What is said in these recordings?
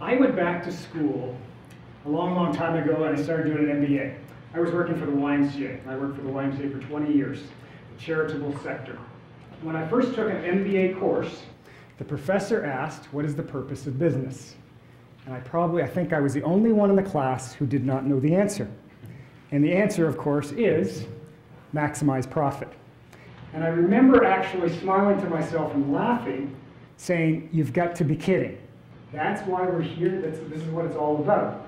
I went back to school a long, long time ago, and I started doing an MBA. I was working for the YMCA. I worked for the YMCA for 20 years, the charitable sector. When I first took an MBA course, the professor asked, what is the purpose of business? And I think I was the only one in the class who did not know the answer. And the answer, of course, is maximize profit. And I remember actually smiling to myself and laughing, saying, you've got to be kidding. That's why we're here. This is what it's all about.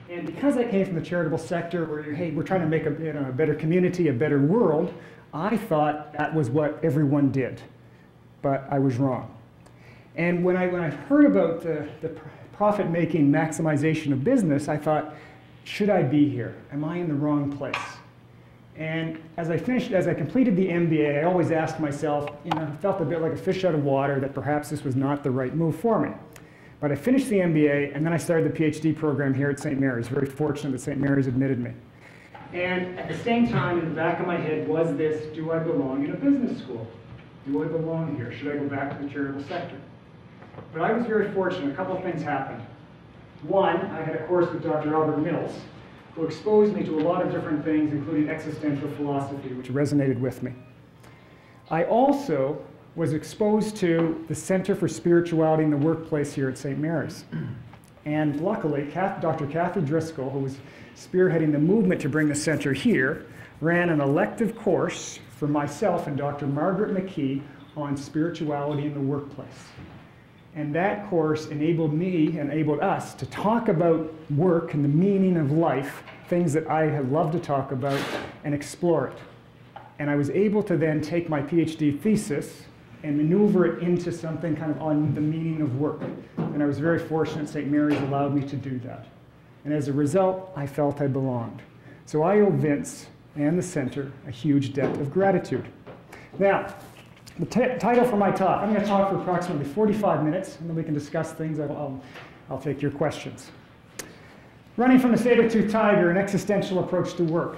And because I came from the charitable sector where, hey, we're trying to make a better community, a better world, I thought that was what everyone did. But I was wrong. And when I heard about the profit-making maximization of business, I thought, should I be here? Am I in the wrong place? And as I completed the MBA, I always asked myself, I felt a bit like a fish out of water that perhaps this was not the right move for me. But I finished the MBA, and then I started the PhD program here at St. Mary's. Very fortunate that St. Mary's admitted me. And at the same time, in the back of my head was this, do I belong in a business school? Do I belong here? Should I go back to the charitable sector? But I was very fortunate. A couple of things happened. One, I had a course with Dr. Albert Mills, who exposed me to a lot of different things, including existential philosophy, which resonated with me. I also was exposed to the Center for Spirituality in the Workplace here at St. Mary's. And luckily, Dr. Kathy Driscoll, who was spearheading the movement to bring the center here, ran an elective course for myself and Dr. Margaret McKee on spirituality in the workplace. And that course enabled me, enabled us to talk about work and the meaning of life, things that I had loved to talk about, and explore it. And I was able to then take my PhD thesis and maneuver it into something kind of on the meaning of work. And I was very fortunate St. Mary's allowed me to do that. And as a result, I felt I belonged. So I owe Vince and the center a huge debt of gratitude. Now, the title for my talk, I'm going to talk for approximately 45 minutes, and then we can discuss things. I'll take your questions. Running from the saber-toothed tiger, an existential approach to work.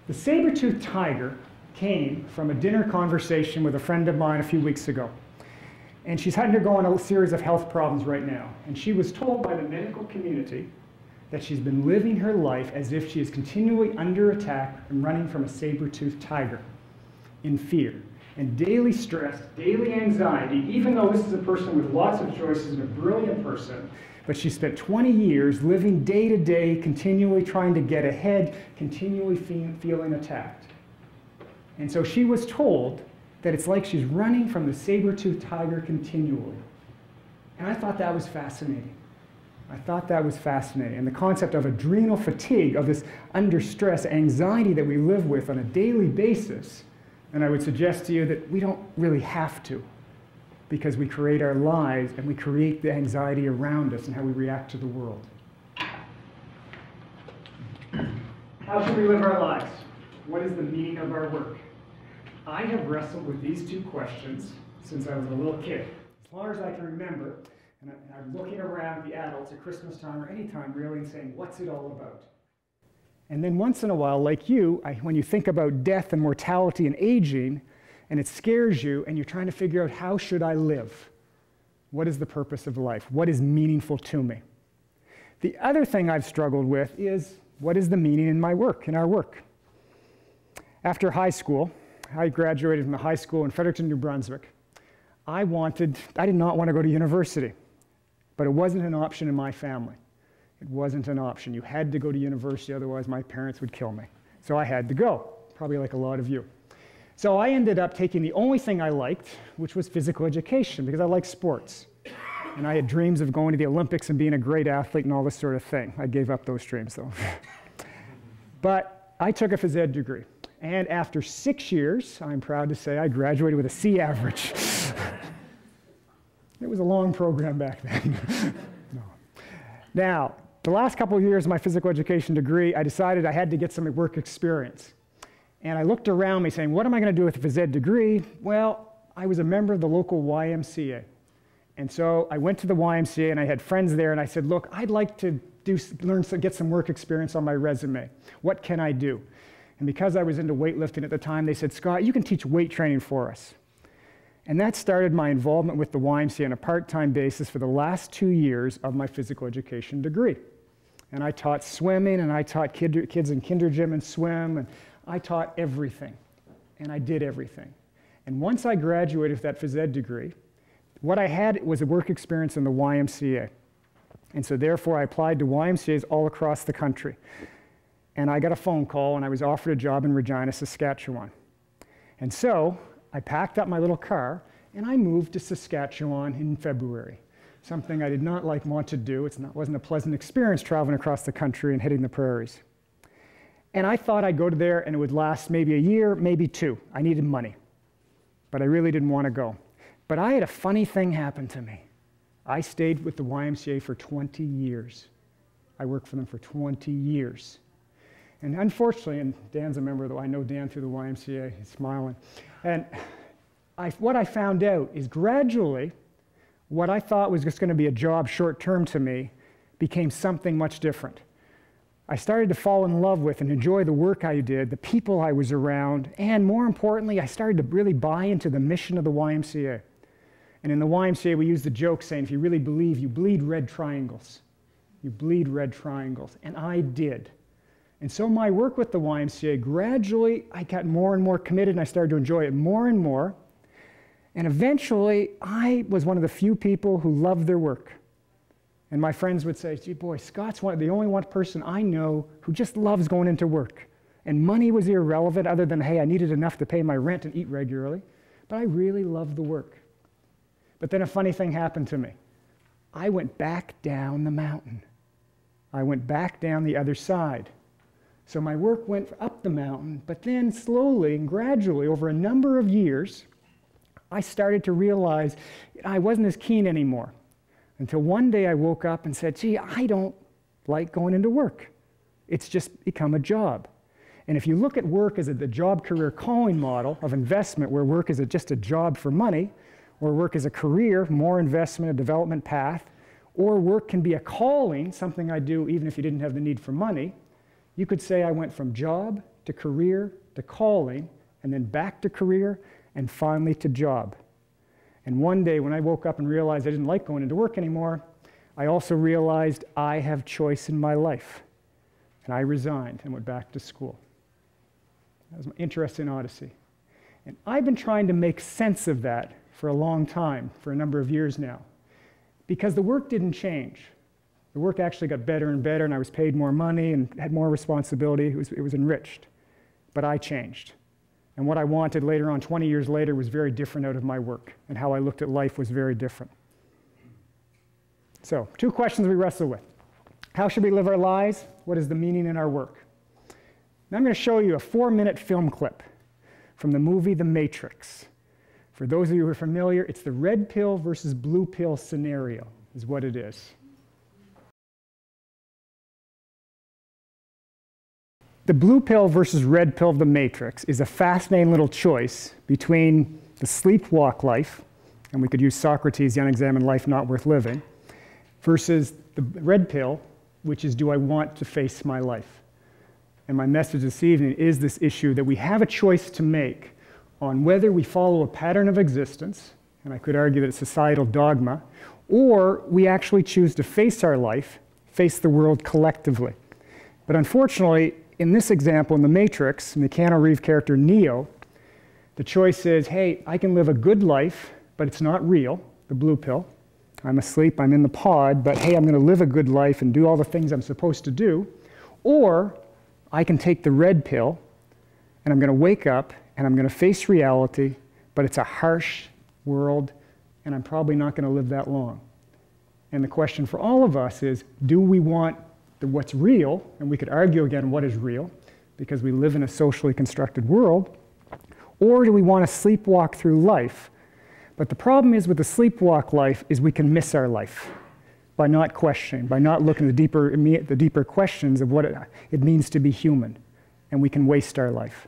The saber-toothed tiger came from a dinner conversation with a friend of mine a few weeks ago. And she's undergoing a series of health problems right now. And she was told by the medical community that she's been living her life as if she is continually under attack and running from a saber-toothed tiger in fear. And daily stress, daily anxiety, even though this is a person with lots of choices and a brilliant person, but she spent 20 years living day to day, continually trying to get ahead, continually feeling attacked. And so she was told that it's like she's running from the saber-toothed tiger continually. And I thought that was fascinating. I thought that was fascinating. And the concept of adrenal fatigue, of this under stress anxiety that we live with on a daily basis. And I would suggest to you that we don't really have to, because we create our lives and we create the anxiety around us and how we react to the world. How should we live our lives? What is the meaning of our work? I have wrestled with these two questions since I was a little kid. As far as I can remember, and I'm looking around the adults at Christmas time or any time really and saying, what's it all about? And then once in a while, like you, when you think about death and mortality and aging, and it scares you, and you're trying to figure out, how should I live? What is the purpose of life? What is meaningful to me? The other thing I've struggled with is, what is the meaning in my work, in our work? After high school, I graduated from a high school in Fredericton, New Brunswick. I did not want to go to university, but it wasn't an option in my family. It wasn't an option. You had to go to university, otherwise my parents would kill me. So I had to go, probably like a lot of you. So I ended up taking the only thing I liked, which was physical education, because I like sports. And I had dreams of going to the Olympics and being a great athlete and all this sort of thing. I gave up those dreams, though. But I took a phys ed degree. And after 6 years, I'm proud to say I graduated with a C average. It was a long program back then. No. Now, the last couple of years of my physical education degree, I decided I had to get some work experience. And I looked around me saying, what am I going to do with a phys ed degree? Well, I was a member of the local YMCA. And so I went to the YMCA and I had friends there and I said, look, I'd like to get some work experience on my resume. What can I do? And because I was into weightlifting at the time, they said, Scott, you can teach weight training for us. And that started my involvement with the YMCA on a part-time basis for the last 2 years of my physical education degree. And I taught swimming, and I taught kids in kinder gym and swim, and I taught everything. And I did everything. And once I graduated with that phys ed degree, what I had was a work experience in the YMCA. And so therefore I applied to YMCAs all across the country. And I got a phone call, and I was offered a job in Regina, Saskatchewan. And so I packed up my little car, and I moved to Saskatchewan in February, something I did not want to do. It wasn't a pleasant experience traveling across the country and hitting the prairies. And I thought I'd go to there, and it would last maybe a year, maybe 2. I needed money, but I really didn't want to go. But I had a funny thing happen to me. I stayed with the YMCA for 20 years. I worked for them for 20 years. And unfortunately, and Dan's a member, though I know Dan through the YMCA, he's smiling. And what I found out is gradually, what I thought was just going to be a job short-term to me became something much different. I started to fall in love with and enjoy the work I did, the people I was around, and more importantly, I started to really buy into the mission of the YMCA. And in the YMCA, we use the joke saying, if you really believe, you bleed red triangles. You bleed red triangles. And I did. And so my work with the YMCA, gradually, I got more and more committed, and I started to enjoy it more and more. And eventually, I was one of the few people who loved their work. And my friends would say, gee, boy, Scott's the only one person I know who just loves going into work. And money was irrelevant other than, hey, I needed enough to pay my rent and eat regularly. But I really loved the work. But then a funny thing happened to me. I went back down the mountain. I went back down the other side. So my work went up the mountain, but then slowly and gradually, over a number of years, I started to realize I wasn't as keen anymore. Until one day I woke up and said, gee, I don't like going into work. It's just become a job. And if you look at work as the job career calling model of investment, where work is just a job for money, or work is a career, more investment, a development path, or work can be a calling, something I do even if you didn't have the need for money, you could say I went from job to career to calling, and then back to career, and finally to job. And one day when I woke up and realized I didn't like going into work anymore, I also realized I have choice in my life. And I resigned and went back to school. That was an interesting odyssey. And I've been trying to make sense of that for a long time, for a number of years now, because the work didn't change. The work actually got better and better, and I was paid more money and had more responsibility. It was enriched. But I changed. And what I wanted later on, 20 years later, was very different out of my work, and how I looked at life was very different. So, 2 questions we wrestle with. How should we live our lives? What is the meaning in our work? Now I'm going to show you a 4-minute film clip from the movie The Matrix. For those of you who are familiar, it's the red pill versus blue pill scenario, is what it is. The blue pill versus red pill of the Matrix is a fascinating little choice between the sleepwalk life, and we could use Socrates' the unexamined life not worth living, versus the red pill, which is, do I want to face my life? And my message this evening is this issue that we have a choice to make on whether we follow a pattern of existence, and I could argue that it's societal dogma, or we actually choose to face our life, face the world collectively. But unfortunately, in this example, in The Matrix, in the Keanu Reeves character Neo, the choice is, hey, I can live a good life, but it's not real, the blue pill. I'm asleep, I'm in the pod, but hey, I'm going to live a good life and do all the things I'm supposed to do. Or I can take the red pill, and I'm going to wake up, and I'm going to face reality, but it's a harsh world, and I'm probably not going to live that long. And the question for all of us is, do we want what's real, and we could argue again what is real, because we live in a socially constructed world, or do we want to sleepwalk through life? But the problem is with the sleepwalk life is we can miss our life by not questioning, by not looking at the deeper questions of what it means to be human, and we can waste our life.